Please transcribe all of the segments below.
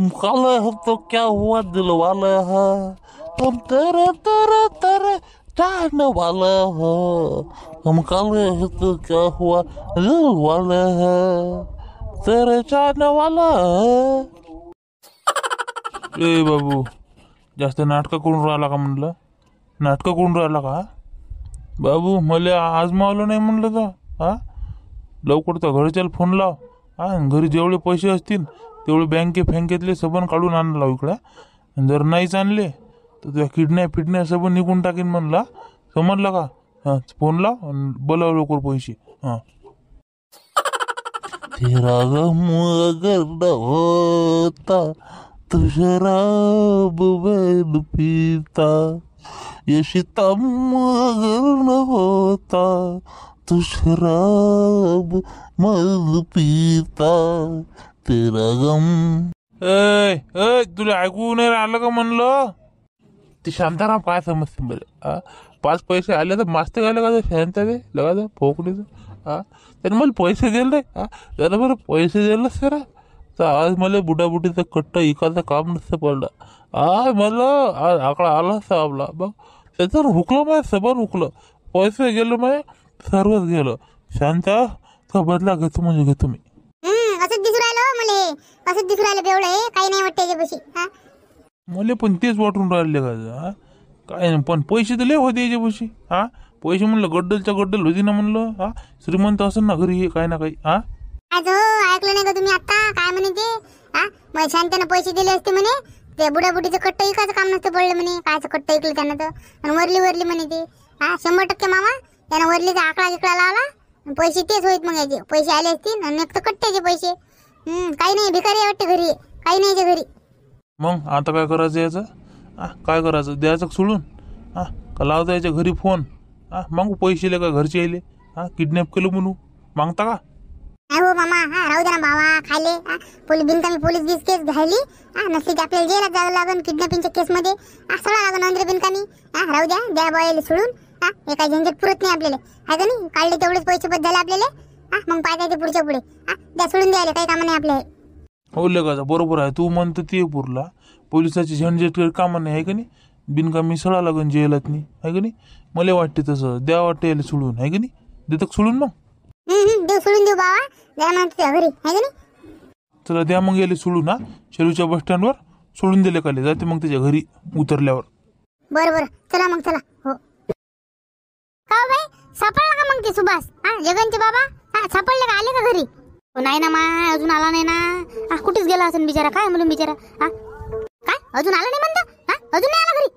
तुम काले हो तो क्या हुआ दिल वाले है, हम तेरे तेरे तेरे चाहने वाले हैं। हम काले हो तो क्या हुआ दिल वाले हैं, तेरे चाहने वाला है। ए बाबू, जास्त नाटक करून राहिला का म्हणलं? नाटक करून राहिला का बाबू? मला आजमावलं नाही म्हणलं तर हा? लवकर तर घरच्याला फोन लाव हा. घरी जेवढे पैसे असतील तेवढे बँकेतले सबन काढून आण लाव इकडं. जर नाहीच आणले तर तुझ्या किडनॅप सबन निघून टाकीन म्हणला, समजलं का? हां, फोन लाव आणि बोलाव लवकर पैसे. हां. तेरा गम अगर न होता तो शराब मैं पीता, ये सितम अगर न होता तो शराब मैं पीता, तेरा गम. तुला ऐकू नाही राहिलं का म्हणलं? ते शांताराम काय समजते बरं? 5 पैसे आले तर मास्ते घाले का शांत ते लगा फोकडीचं हा. त्याने मला पैसे दिले हा. त्याला बरं पैसे दिलं सर तर आज मला बुडाबुडीचं कट्ट इकायचं काम नसतं पडलं. आज मला आज आकडा आला असता आपला बघ. त्याच्यावर हुकलं माझ्या सबन हुकलं, पैसे गेलं माझ्या, सर्वच गेलं. शांता तो बदला घेतो म्हणजे घेतो मी. असंच दिसू राहिलं मला, असंच दिसू राहिलं बेवडं काही नाही वाटते याच्यापाशी हा. मला पण तेच वाटून राहिले का हा. काय नाही पण पैसे तर लय होते याच्यापाशी हा. पैसे म्हणलं गड्डलच्या गड्डल होती ना म्हणलं हा. श्रीमंत असं ना घरी काय ना काही हा. आज ऐकलं नाही का तुम्ही आता काय म्हणे ते हा? मग शांताने पैसे दिले असते म्हणे, ते बुडाबुडीचं कट्ट इकायचं काम नसतं पडलं म्हणे. कायचं कट्ट ऐकलं त्यानं तर, आणि वरली म्हणे ते हा. 100% मामा त्यानं वरलीचा आकडा गिकडा लावला, पैसे तेच होईत मग याचे. पैसे आले असतील आणि एक तर कट्ट्याचे पैसे. काही नाही, भिकारी वाटते घरी, काही नाही याच्या घरी. मग आता काय करायचं याचं हा? काय करायचं? द्यायचं सोडून हा का लावता याच्या घरी फोन हा? मागू पैसे का घरचे यायले हा? किडनॅप केलं म्हणू मागता का? हो मामा हा, राहू द्या ना बाबा खायले हा. पोलीस केस घ्यायली हा. नसली की आपल्याला जेलात जावं लागेल किडनॅपिंगच्या केसमध्ये हा. सगळं लागेल अंदर बिनकामी हा. राहू द्या बायाला सोडून हा. हे काय झंझट पुरत नाही आपल्याला आहे का नाही. काढले तेवढेच पैसे बद्दल झाले आपल्याला हा. मग पाहिजे ते पुढच्या पुढे हा. द्या सोडून द्यायला काही कामं नाही आपल्या. हो लेका बरोबर आहे तू म्हणतो ते पुरला. पोलिसाची झंझट कामं नाही आहे का नाही. बिनकामी सळा लागून जेलात नाही आहे का नाही. मला वाटते तसं द्या वाटते याला सोडून आहे का नाही. देतं सोडून मग देऊ सोडून देऊ बाबा, द्या म्हणतो त्या घरी आहे का नाही. चला द्या मग याला सोडून हा. शेलूच्या बस स्टँडवर सोडून दिले काले जाते मग त्याच्या घरी उतरल्यावर. बरं चला मग चला. हो का भाई सापडला का मग ते सुभाष हा जगनचे बाबा हा? सापडले का, आले का घरी? नाही ना मा, अजून आला नाही ना. कुठेच गेला असेल बिचारा, काय म्हणून बिचारा हा. काय अजून आला नाही म्हणता हा? अजून नाही आला घरी?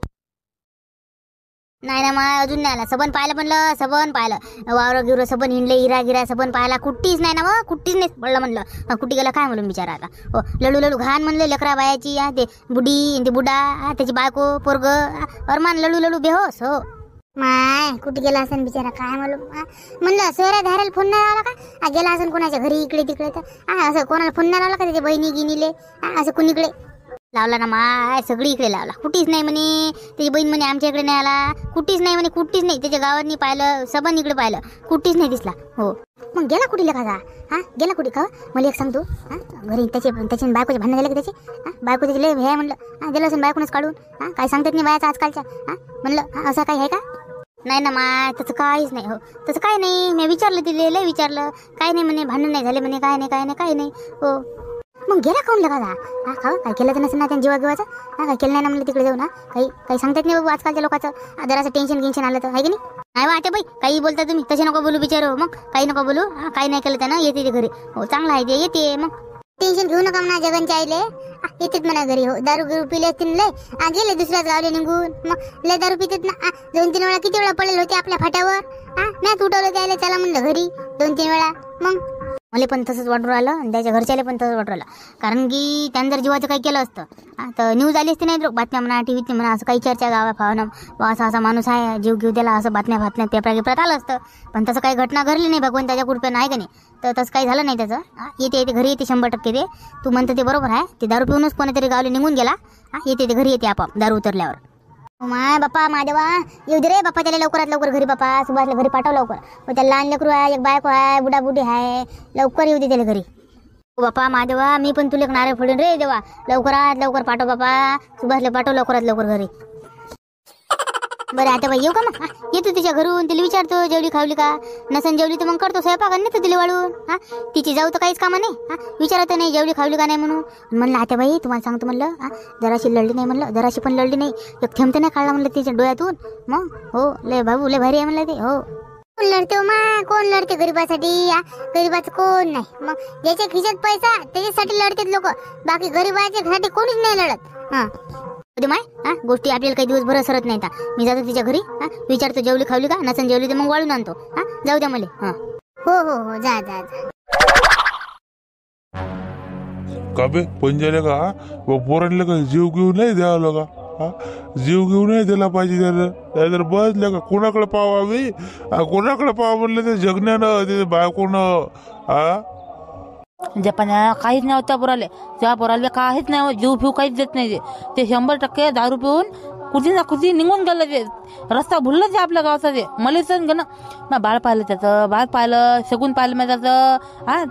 नाही ना मा, अजून नाही आला. सबन पाहिलं म्हणलं, सबन पाहिलं वावर गिर सबन हिंडले, हिरा गिरा सबन पाहिला, कुठीच नाही ना व, कुठीच नाही पडलं म्हणलं. कुठे गेला काय म्हणून बिचारा आता. हो लडू घाण म्हणले लेकरा बायाची हा. ते बुडी ते बुडा हा, त्याची बायको पोरग अरमान लडू बेहोस हो. माय कुठे गेला असेल बिचारा काय मालूम म्हणलं. सोयऱ्या धारायला फोन नाही आला का? गेला असेल कोणाच्या घरी इकडे तिकडे तर हा. असं कोणाला फोन नाही लावला का त्याच्या बहिणी गिनीले असं कुणीकडे लावला ना माय? सगळी इकडे लावला, कुठेच नाही म्हणे. त्याची बहीण म्हणे आमच्या इकडे नाही आला, कुठेच नाही म्हणे, कुठेच नाही. त्याच्या गावात पाहिलं, सबन इकडे पाहिलं, कुठेच नाही दिसला. हो मग गेला कुठे लेखा हा? गेला कुठे का मला एक सांगतो हा. घरी त्याचे बायकोचे भांडण झाले का त्याचे हा? बायको त्याची लय हे म्हणलं हा. गेलं असेल बायकोनच काढून हा. काय सांगतात नाही बायाचं आजकालच्या हा. म्हणलं असं काही आहे का? नाही ना माय, तसं काहीच नाही. हो तसं काही नाही. मी विचारलं तिला, लय विचारलं, काही नाही म्हणे, भांडण नाही झाले म्हणे, काय नाही हो. मग गेला काऊन लेखा हा? काय केलं तर नसेल ना त्यांनी जीवाचं हा. काय केलं नाही ना म्हणलं तिकडे जाऊन हा. काही सांगतात नाही बाबू आजकालच्या लोकांचं. जरासं टेन्शन आलं तर आहे की नाही वाटते बाई. काही बोलता तुम्ही तसे नको बोलू बिचारो. मग काही नको बोलू हा. काही नाही केलं त्यानं, येते ते घरी हो. चांगलं आहे ते, येते. मग टेन्शन घेऊ नका म्हणा जगनच्या आईले येतात म्हणा घरी. हो दारू गिरू पिले असतील लय गेले दुसऱ्याच गावले निघून. मग लय दारू पितात ना 2-3 वेळा. किती वेळा पडलेले होते आपल्या फाट्यावर हा. मॅच उठवलं त्याला, चला म्हणलं घरी 2-3 वेळा. मग मला पण तसंच वाटून राहिलं आणि त्याच्या घरच्याला पण तसंच वाटून राहिलं. कारण की त्यानं जर जीवाचं काही केलं असतं हा तर न्यूज आली असते नाही बातम्या म्हणा, टीव्हीत म्हणा, असं काही चर्चा गावा फावनं असा माणूस आहे जीव घेऊ त्याला, असं बातम्या पेपरात आलं असतं. पण तसं काही घटना घडली नाही भगवान त्याच्या कृपेनं आहे का नाही. तर तसं काही झालं नाही त्याचं. येते घरी येते 100% ते. तू म्हणतं ते बरोबर आहे. ते दारू पिऊनच कोणीतरी गावले निघून गेला हा. येते घरी येते आपाप दारू उतरल्यावर. माय बाप्पा मादेवा येऊ दे रे बाप्पा त्याला लवकरात लवकर घरी. बाप्पा सुभाषला घरी पाठव लवकर. त्याला लहान लेकरू आहे, एक बायको आहे, बुडाबुडी आहे, लवकर येऊ दे त्याला घरी. बापा महादेवा, मी पण तुला एक नारळ फोडून रे देवा. लवकरात लवकर पाठव बापा, सुभाषला पाठव लवकरात लवकर घरी. बरं आता बाई येऊ का मग? येतो तिच्या घरून, तिला विचारतो जेवली खावली का. नसन जेवली तर मग करतो स्वयंपाक आणि नेतो तिला वाळून. तिची जाऊ तर काहीच कामा नाही. विचारत नाही जेवली खावली का नाही म्हणून. म्हणलं आता बाई तुम्हाला सांगतो म्हणलं, जराशी लढली नाही म्हणलं, जराशी पण लढली नाही, एक थेंब तर नाही काढला म्हणलं तिच्या डोळ्यातून. मग हो लय भाऊ लय भारी आहे म्हणलं ते. हो कोण लढते मा, कोण लढते गरीबासाठी? गरीबाचं कोण नाही. मग ज्याच्या खिशात पैसा त्याच्यासाठी लढतात लोक, बाकी गरीबाच्यासाठी कोणीच नाही लढत. माय गोष्टी आपल्याला काही दिवस भर सरत नाही. मी जातो तिच्या घरी, विचारतो जेवली खावली का. नसन जेवली तर मग वाळून आणतो. जाऊ द्या मला. हो हो हो जा जा जा. का बे पंजाले का पोरांना का जीव घेऊन नाही द्यावं का? जीव घेऊन नाही दिला पाहिजे त्याला. बसल्या का कोणाकडे पाहावे, कोणाकडे पाहावं म्हणलं ते जगण्यानं ते बायकोनं. जपान्या काहीच नाही त्या पोराले, त्या पोराले काहीच नाही, जीव फिव काहीच देत नाही. ते 100% दारू पिऊन कुठे ना कुठे निघून गेलं. ते रस्ता भुललं ते आपल्या गावचा. ते मला ग ना बाळ पाहिलं, त्याचं बाळ पाहिलं, शगून पाहिलं मी त्याचं.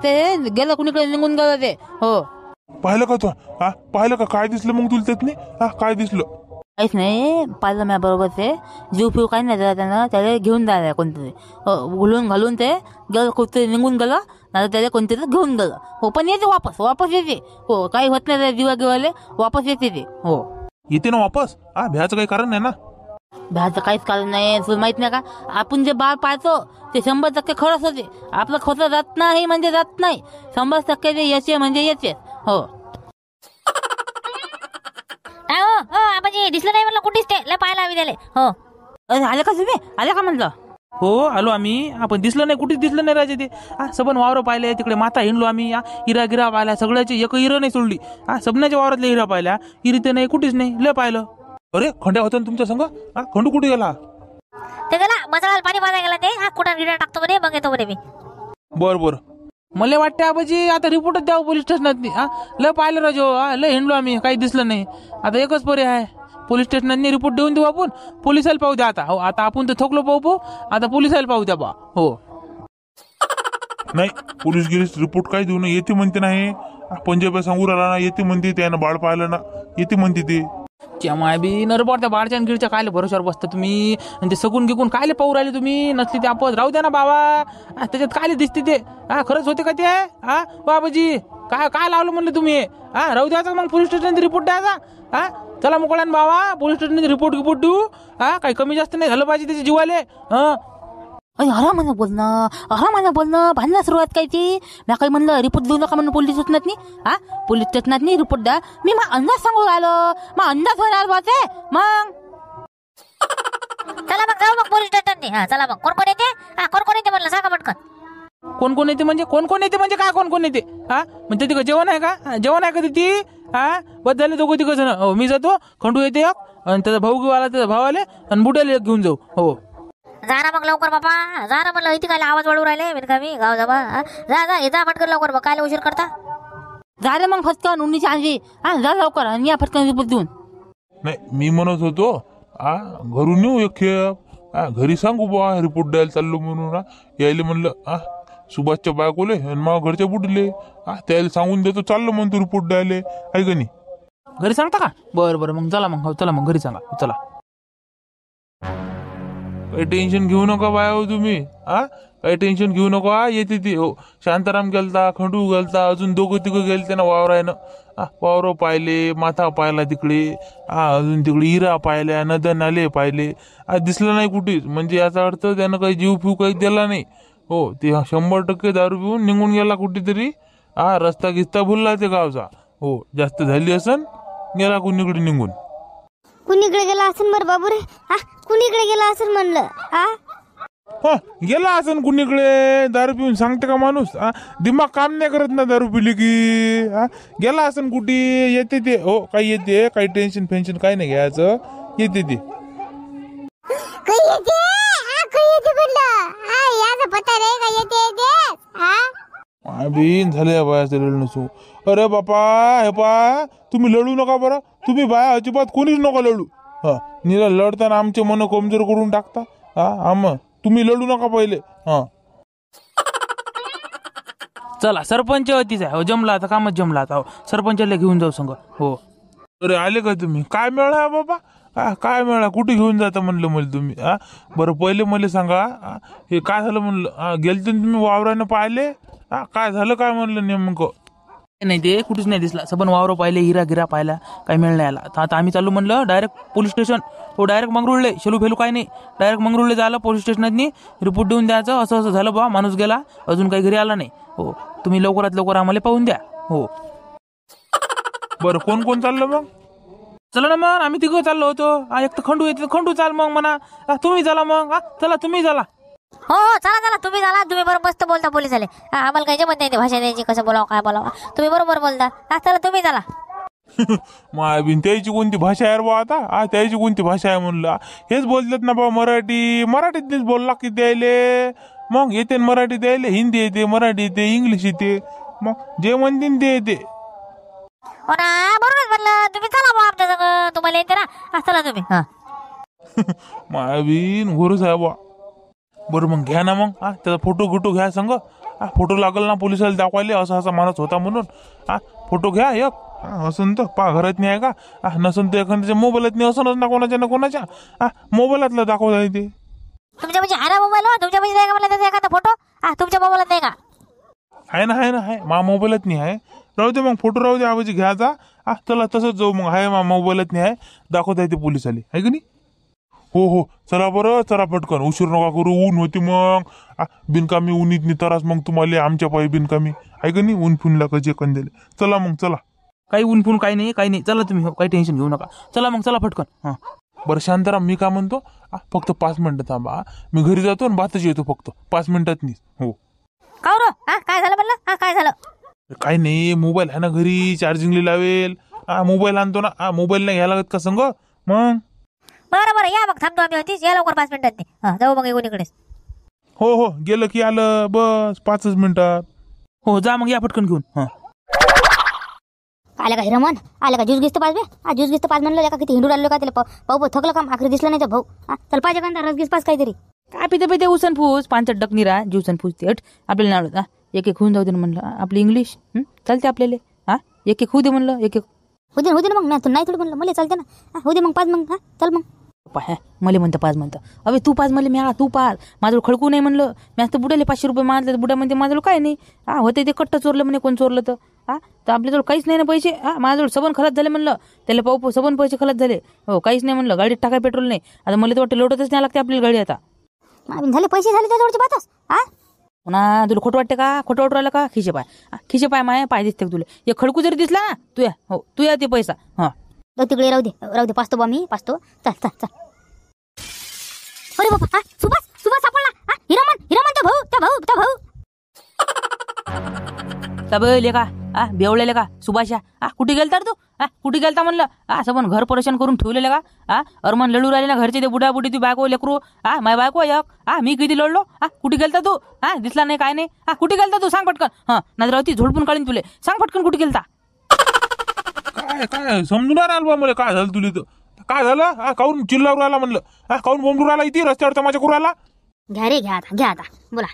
ते गेलं कुणीकडे निघून गेलं ते. हो पाहिलं का तू? पाहिलं का? काय दिसलं मग तुला त्यात नाही? काय दिसलं? काहीच नाही पाहिलं मी बरोबर. ते जीव फिव काही नाही त्यानं, त्याला घेऊन जायला कोणतरी घुलून घालून ते गेलं, कुठे निघून गेलं नाही त्याला कोणतरी घेऊन गेलं. हो पण येते वापस येते. हो काही होत नाही जीवा गिवाले, वापस येते ते. हो येते ना वापस. भ्याचं काही कारण नाही ना? भ्याचं काहीच कारण नाही. तुला माहित नाही का, आपण जे बाळ पाहतो ते 100% खरंच होते. आपलं खोटं जात नाही म्हणजे जात नाही. 100% ते याचे म्हणजे याचे. हो आबाजी दिसलं नाही म्हणलं कुठेच ते लय पाहायला हवी त्याला. हो आले का तुम्ही? आले का म्हणलं? हो आलो आम्ही. आपण दिसलं नाही, कुठेच दिसलं नाही राजे ते. सबन वावर पाहिले, तिकडे माता हिंडलो आम्ही. हिरा गिरा पाहिला सगळ्याची, एक हिरं नाही सोडली. सबनाच्या वावरातले हिरा पाहिल्या, हिरी ते नाही कुठेच नाही, लय पाहिलं. अरे खंड्या होता ना तुमच्या संग? खंडू कुठे गेला? ते गेला मसाला पाणी पाजायला गेला ते. कुठं गिरा टाकतो म्हणे, मग येतो म्हणे मी. बरं मला वाटतं आबाजी आता रिपोर्टच द्यावं पोलीस स्टेशनात. लय पाहिलं राजो, लय हिंडलो आम्ही, काही दिसलं नाही. आता एकच पर्याय आहे, पोलीस स्टेशनात रिपोर्ट देऊन देऊ आपण. पोलिसाला पाहू द्या आता. हो आता आपण तर थकलो पाहू, आता पोलिसाला पाहू द्या बा. हो नाही पोलीस गिरीस रिपोर्ट काय देऊ ना, येते म्हणते नाही. पंजाब सांगू राहिला ना, येते म्हणते. त्यानं बाळ पाहिलं ना, येते म्हणते ते. माय बी नरबॉर त्या बाळच्या गिरच्या कायले भरोशावर बसता तुम्ही? आणि ते सगून गिकून कायले पाहू राहिले तुम्ही? नसली ते आपण राहू द्या ना बाबा. त्याच्यात कायले दिसते ते? खरंच होते का ते? बाबाजी काय लावलं म्हणलं तुम्ही? राहू द्यायचा मग, पोलीस स्टेशनचा रिपोर्ट द्यायचा. चला मोकळ्यान बाबा, पोलीस स्टेशनचे रिपोर्ट देऊ. काही कमी जास्त नाही झालं पाहिजे त्याचे जीवाले. आरामानं बोलणं भांडणं सुरुवात काय ती? मी काही म्हणलं रिपोर्ट देऊ नका म्हणून पोलीस स्टेशनात नाही. पोलीस स्टेशनात नाही रिपोर्ट द्या. मी मग अंदाज सांगू राहिलो, मग अंदाज होणार बा ते. मग चला मग जाऊ मग पोलीस स्टेशनात. चला मग. कोण येते? कोण येते म्हणलं सांगा पटकन. कोण येते म्हणजे? कोण येते म्हणजे काय? कोण येते? म्हणजे तिकडे जेवण आहे का? जेवण आहे का तिथे? बस झाले दोघं तिघ जण. हो मी जातो. खंडू येते एक, आणि त्याचा भाऊ घेऊ आला, त्याचा भाऊ आले, आणि बुड्याला एक घेऊन जाऊ. हो जा ना मग लवकर बापा, जा ना म्हणलं. इथे काय आवाज वाढू राहिले बिनकामी गाव जाबा. जा पटकन लवकर बा, काय उशीर करता? झालं मग फटकन उन्नीची आणली. जा लवकर आणि या फटकन रिपोर्ट देऊन. नाही मी म्हणत होतो घरून येऊ एक खेप. घरी सांगू बा रिपोर्ट द्यायला चाललो म्हणून. यायले म्हणलं सुभाषच्या बायकोले आणि मग घरच्या बुडले. त्याला सांगून देतो चाललो म्हणतो रिपोर्ट द्यायला. आहे का नाही? घरी सांगता का? बरं मग चला मग. हो चला मग घरी सांगा. चला. काही टेन्शन घेऊ नका बाया हो तुम्ही. काही टेन्शन घेऊ नका. येते ती. हो शांताराम गेलता, खंडू गेलता, अजून दोघं तिघं गेलते ना वावरायनं. वावर पाहिले, माथा पाहिला तिकडे. अजून तिकडे हिरा पाहिल्या, नद्या नाले पाहिले. दिसलं नाही कुठेच. म्हणजे याचा अर्थ त्यानं काही जीव फिव काही दिला नाही. हो ते 100% दारू पिऊन निघून गेला कुठेतरी. रस्ता गिस्ता भुलला ते गावचा. हो जास्त झाली असन, गेला कुणीकडे निघून. कुणीकडे गेला असेल बरं बाबू रे? कुणीकडे गेला असेल म्हणलं. गेला असन कुणीकडे. दारू पिऊन सांगते का माणूस? दिमाग काम नाही करत ना दारू पिली की. गेला असन कुठे. येते ते. हो काही येते, काही टेन्शन फेन्शन काही नाही घ्यायचं. येते ते. झाले बायाचं लढ नसू. अरे बापा हे पा, तुम्ही लढू नका बरं. तुम्ही बाया अजिबात कोणीच नका लढू. निरा लढताना आमचे मन कमजोर करून टाकता. तुम्ही लढू नका पहिले. चला सरपंच अतिच आहे. हो जमला आता, कामच जमला आता. हो सरपंचाला घेऊन जाऊ संग. हो अरे आले का तुम्ही? काय मिळाला बाबा? काय मिळाला? कुठे घेऊन जाता म्हणलं मला तुम्ही? बरं पहिले मला सांगा, हे काय झालं म्हणलं? गेलते ना तुम्ही वावरानं पाहिले? काय झालं काय म्हणलं नेमकं? नाही ते कुठेच नाही दिसला. सबन वावर पाहिले, हिरा गिरा पाहिला, काही मिळ नाही आला. आता आम्ही चालू म्हणलं डायरेक्ट पोलीस स्टेशन. हो डायरेक्ट मंगरुळले, शेलू फेलू काय नाही, डायरेक्ट मंगरुळले झालं पोलीस स्टेशनात रिपोर्ट देऊन द्यायचं. असं असं झालं बा, माणूस गेला, अजून काही घरी आला नाही. हो तुम्ही लवकरात लवकर आम्हाला पाहून द्या. हो बरं कोण कोण चाललं मग? चला ना मग, आम्ही तिघं चाललो होतो. एक तर खंडू येते, खंडू चाल मग म्हणा. तुम्ही चला मग. चला तुम्ही चला. हो हो चला चला, तुम्ही चला. तुम्ही बरोबर मस्त बोलता पोलीस आले. आम्हाला काही जमत नाही ते भाषा द्यायची, कसं बोलावं काय बोलावं. तुम्ही बरोबर बोलता. चला तुम्ही चला. मायबीन त्याची कोणती भाषा आहे रे बा? आता त्याची कोणती भाषा आहे म्हणलं? हेच बोलतात ना बा मराठी. मराठीतच बोलला की द्यायले. मग येते मराठी द्यायले, हिंदी येते, मराठी येते, इंग्लिश येते. मग जे म्हणतील ते येते. हो ना, बरोबरच म्हणलं. तुम्ही चला बा आमच्या संग, तुम्हाला येते ना. चला तुम्ही. मायबीन घोरच आहे बा. बरं मग घ्या ना मग. त्याचा फोटो घ्या संग. फोटो लागल ना पोलिसाला दाखवायले, असा असा माणूस होता म्हणून. फोटो घ्या एक. असं तर पा घरात नाही आहे का? नसन तर एखाद्याच्या मोबाईलात नाही, असं ना कोणाच्या ना कोणाच्या मोबाईलातला दाखवता येते. तुमच्या म्हणजे आहे ना मोबाईल? तुमच्या म्हणजे नाही का मला त्याचा एखादा फोटो? तुमच्या मोबाईलात नाही का? आहे ना आहे. मा मोबाईलात नाही आहे. राहू दे मग, फोटो राहू दे. आवाजी घ्यायचा. चला तसंच जाऊ मग. आहे मा मोबाईलात नाही आहे, दाखवता येते पोलीस आले आहे की नाही? हो चला बरं, चला पटकन. उशीर नका करू, ऊन होती मग. बिनकामी ऊनीत नाही तरास मग तुम्हाला आमच्या पायी बिनकामी आहे का नाही? ऊन फुनला कजे कंदेले. चला मग चला. काही ऊन फून काही नाही, काही नाही. चला तुम्ही. हो काही टेन्शन घेऊ नका. चला मग, चला पटकन. हां बरं शांताराम, मी काय म्हणतो, फक्त 5 मिनिटं थांबा. मी घरी जातो आणि बातच येतो फक्त 5 मिनिटात नाही. हो का रो? काय झालं म्हणलं? काय झालं? काही नाही, मोबाईल आहे ना घरी, चार्जिंगला लावेल. मोबाईल आणतो ना. मोबाईल नाही घ्यायला लागत का संग मग? बरं या मग, थांबतो आम्ही होतीच. या लवकर 5 मिनिटात. जाऊ मग कोणीकडेच. हो गेलं की आलं, बस 5 मिनिटात. हो जा मग, या पटकन घेऊन. हां आलं का हिरमन? आलं का ज्यूस घेतो पाच? ज्यूस घेतो पाच म्हणलं का? किती हिंडून राहिलो का? त्याला भाऊ थकलं का? आखरी दिसलं नाही तर भाऊ. चल पाहिजे का रस घेस पास काहीतरी. काय पिते उसन फूस, 5 डकनी रा ज्यूसन फूस ते आपल्याला नावलं. एक होऊन जाऊ दे म्हणलं. आपली इंग्लिश चालते आपल्याला. एक होऊ दे म्हणलं. एक होऊ दे ना मग. नाही नाही थोडी म्हणलं, मला चालते ना. होऊ दे मग 5 मग. चल मग. मला म्हणतं 5 म्हणतं. अबे तू 5 म्हणले, मी तू 5. माझं खडकू नाही म्हणलं. मी आता बुडाले 500 रुपये मारले. बुडा म्हणते माझं काय नाही. होते ते कट्ट चोरलं म्हणे. कोण चोरलं तर? तर आपल्याजवळ काहीच नाही ना पैसे. माझ्याजवळ सबन खलास झाले म्हणलं. त्याला पाहू सबन पैसे खलास झाले. हो काहीच नाही म्हणलं. गाडीत टाकाय पेट्रोल नाही. आता मला तर वाटतं लोटतच नाही लागते आपली गाडी आता. झाले पैसे झाले त्याच्यावरचे पाहतोस. पुन्हा तुला खोटं वाटते का? खोटं वाटू राहिलं का? खिशे पाय माय पाय दिसते तुला. एक खडकू जरी दिसला ना तुया, हो तुया ते पैसा. तिकडे राहू दे पाचतो बा मी पाचतो. चल. अरे बाबा, सुभाष सापडला. हिरामन त्या भाऊ. तबले का? बेवळेले का? सुभाषा कुठे गेलता तू? कुठे गेलता म्हणलं? सबन घर परेशान करून ठेवलेलं का? अरमान लढू राहिले ना घरचे ते बुडा बुडी, ती बायको लेकरू. माय बायको एक. मी किती लढलो? कुठे गेलता तू? दिसला नाही काय नाही. कुठे गेलता तू? सांग पटकन. नाही राहती झोडपून काढीन तुले. सांग पटकन कुठे गेलता? काय समजून राहिलं बा मला. काय झालं तुला? तर काय झालं? काऊन चिल्लावर राहिला म्हणलं? काऊन बोंबलून राहिला इथे रस्त्यावर तमाशा करू राहिला? घ्या आता बोला.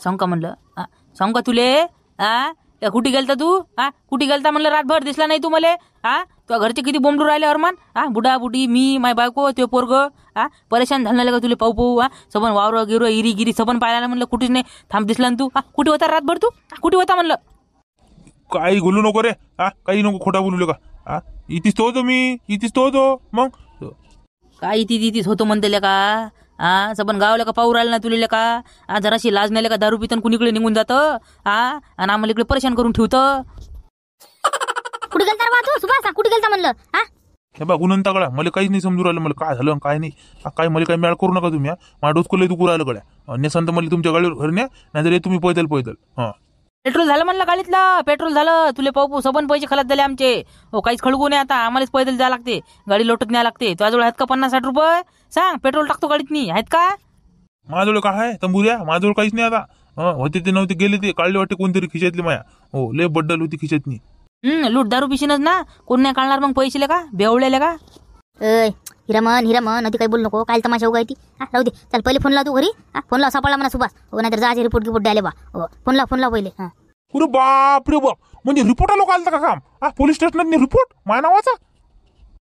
सांग का म्हणलं? सांग का तुले? कुठे गेलता तू? कुठे गेलता म्हणलं? रातभर दिसला नाही तू मले. तुझ्या घरचे किती बोंबलू राहिले अरमान. बुडा बुडी, मी माय बायको, ते पोरग. परेशान झालं का तुले? पाहू सबन वावर गिरो इरी गिरी सबन पाहायला म्हणलं. कुठेच नाही. थांब दिसला ना तू. कुठे होता रातभर तू? कुठे होता म्हणलं? काही बोलू नको रे. काही नको खोटा बोलू का? इथेच तो होतो मी. इथेच तो होतो मग. काय इथेच होतो म्हणते का? सबन गावलं का पाहू राहिलं ना तुले का? जराशी लाज नाही का? दारू पितन कुणीकडे निघून जातं. आणि आम्हाला इकडे परेशान करून ठेवतं. कुठे गेलता रे बा तू? सुभाष कुठे गेलता म्हणलं? हे बा गुणन तगडा. मला काहीच नाही समजू राहिलं. मला काय झालं काय नाही. काय मला काही मेळ करू नका तुम्ही. माझ्या डोसकोला तू राहिलं गड्या. नेसन तर मला तुमच्या गाडीवर घर न्या, नाहीतर तुम्ही पैदल. पेट्रोल झालं म्हणलं गाडीतलं. पेट्रोल झालं. तुले पाहू सबन पैसे खलास झाले आमचे. हो काहीच खळगू नाही आता. आम्हालाच पैदल जायला लागते. गाडी लोटत न्याय लागते. तुझ्याजवळ आहेत का 50-60 रुपये? सांग. पेट्रोल टाकतो गाडीत नाही. आहेत का? माझ्याजवळ काय आहे तंबुऱ्या? माझ्याजवळ काहीच नाही आता. होते ते नव्हते गेले ते काढले वाटते कोणतरी खिशातली माया. हो लय बड्डल होती खिशातनी. लूट दारू पिशीनच ना. कोण नाही काढणार मग पैसे का? बेवळेले का? हिरामन अति काही बोल नको. काय तमाशा उगा ती. राहू दे. चल पहिले फोन लाव तू घरी. फोन लाव सापडला म्हणा सुभाष. हो नाहीतर जा रिपोर्ट द्यायला बा. हो फोन लाव पहिले. अरे बाप रे बाप, म्हणजे रिपोर्ट लोक आलता का काम? हा, पोलीस स्टेशनात रिपोर्ट माझ्या नावाचा?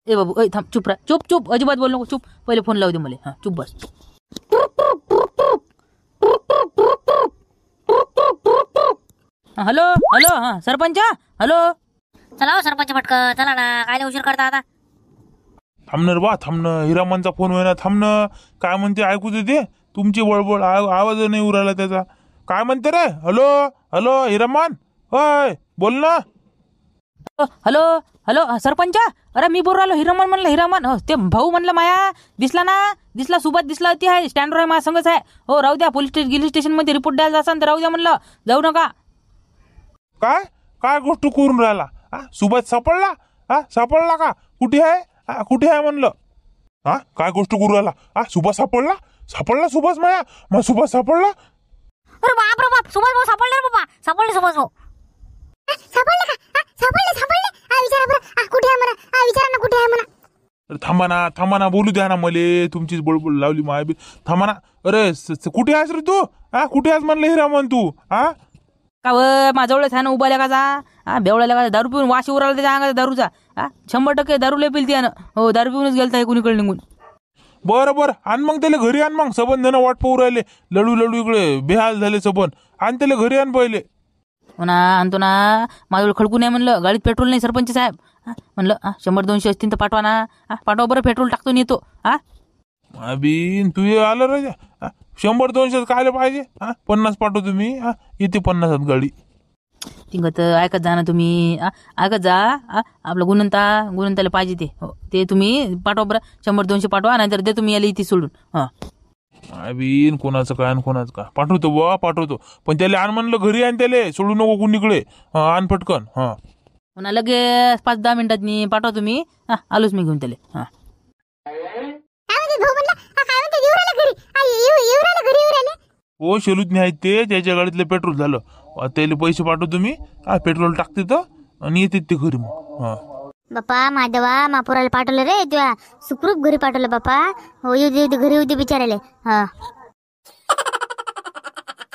ए बाबू थांब, चुप राह, चुप चुप, अजिबात बोल नको, चुप. पहिले फोन लावू दे मला. हा, चुप बस. हॅलो हॅलो, हा सरपंच, हॅलो. चला हो सरपंच पटकन, चला ना, काय उशीर करता आता? थांबणार बा, थांबणं. हिरामनचा फोन होईना, थांबणं. काय म्हणते ऐकू दे तुमची बळबळ, आवाज नाही उरायला त्याचा. काय म्हणते रे? हॅलो हॅलो हिरामन, होय बोल ना. Hello hello, sarpanch. अरे मी बोल राहिलो, हिरामन म्हणलं, हिरामन. हो, ते भाऊ म्हणलं माया दिसला ना, दिसला, सोबत दिसला होती, आहे स्टँडवर आहे, माझ्या संगच आहे. हो राहू द्या, पोलीस स्टेशन मध्ये रिपोर्ट द्यायला जासान तर राहू द्या म्हणलं, जाऊ नका. काय काय गोष्ट करून राहिला? हा, सुभाष सापडला? हा, सापडला का? कुठे आहे? हा, कुठे आहे म्हणलं? हा, काय गोष्ट करून राहिला? हा, सुभाष सापडला? सापडला सुभाष माया? मग सुभाष सापडला? अरे बाप रे बाप, सुभाष भाऊ सापडले रे बाबा, सापडले सुभाष भाऊ. सापडले का? सापडले सापडले. विचारा बरं, कुठे आहे म्हणा, विचारा ना कुठे आहे म्हणा. अरे थांबा ना, बोलू द्या ना मले. तुमचीच बळबळ लावली माया बी. थांबा ना. अरे कुठे आहेस रे तू? हा, कुठे आहेस म्हणलं हिरामन तू? हा, का माझ्याजवळच आहे ना, उभा लेखाचा. हा, बेवळा लेखाचा, दारू पिऊन वाशी उराला त्याच्या अंगाचा दारूचा. हा, 100% दारू लय पिलती यानं. हो, दारू पिऊनच गेलता कुणीकडे निघून. बरं आण मग त्याला घरी आण. मग सबन जण वाट पाहू राहिले, लडू इकडे बेहाल झाले सबन. आण त्याला घरी आण पहिले. हो ना, आणतो ना. माझ्याजवळ खडकून आहे म्हणलं, गाडीत पेट्रोल नाही सरपंच साहेब. हा, म्हणलं 100-200 असतील तर पाठवा ना. हा, पाठवा बरं, पेट्रोल टाकतो आणि येतो. हा, अबीन तू ये आलं रे. 100-200 कायले पाहिजे? हा, 50 पाठवतो मी. हा, येते 50 गाडी. तिंगत ऐकत जा ना तुम्ही. ऐकत जा. आपलं गुणवंताला पाहिजे ते. हो, ते तुम्ही पाठवा बरं, 100-200 पाठवा, नाहीतर ते तुम्ही याला इथे सोडून. हा, अबीन कोणाचं काय आणि कोणाचं काय पाठवतो बुवा, पाठवतो. पण त्याला आण म्हणलं घरी, आण त्याला, सोडू नको कुणीकडे. आण पटकन. हा, पुन्हा लगेच 5-10 मिनिटात पाठवा तुम्ही. हा, आलोच मी घेऊन त्याला. हा, हो शेलूत नाही ते, त्याच्या गाडीतलं पेट्रोल झालं. त्याला पैसे पाठवतो मी. हा, पेट्रोल टाकते तर आणि येते ते घरी मग. हा, बापा माधवा, मापुराला पाठवलं रे तुझ्या सुखरूप घरी पाठवलं बापा. हो, येऊ दे घरी, येऊ दे बिचारायला. हा,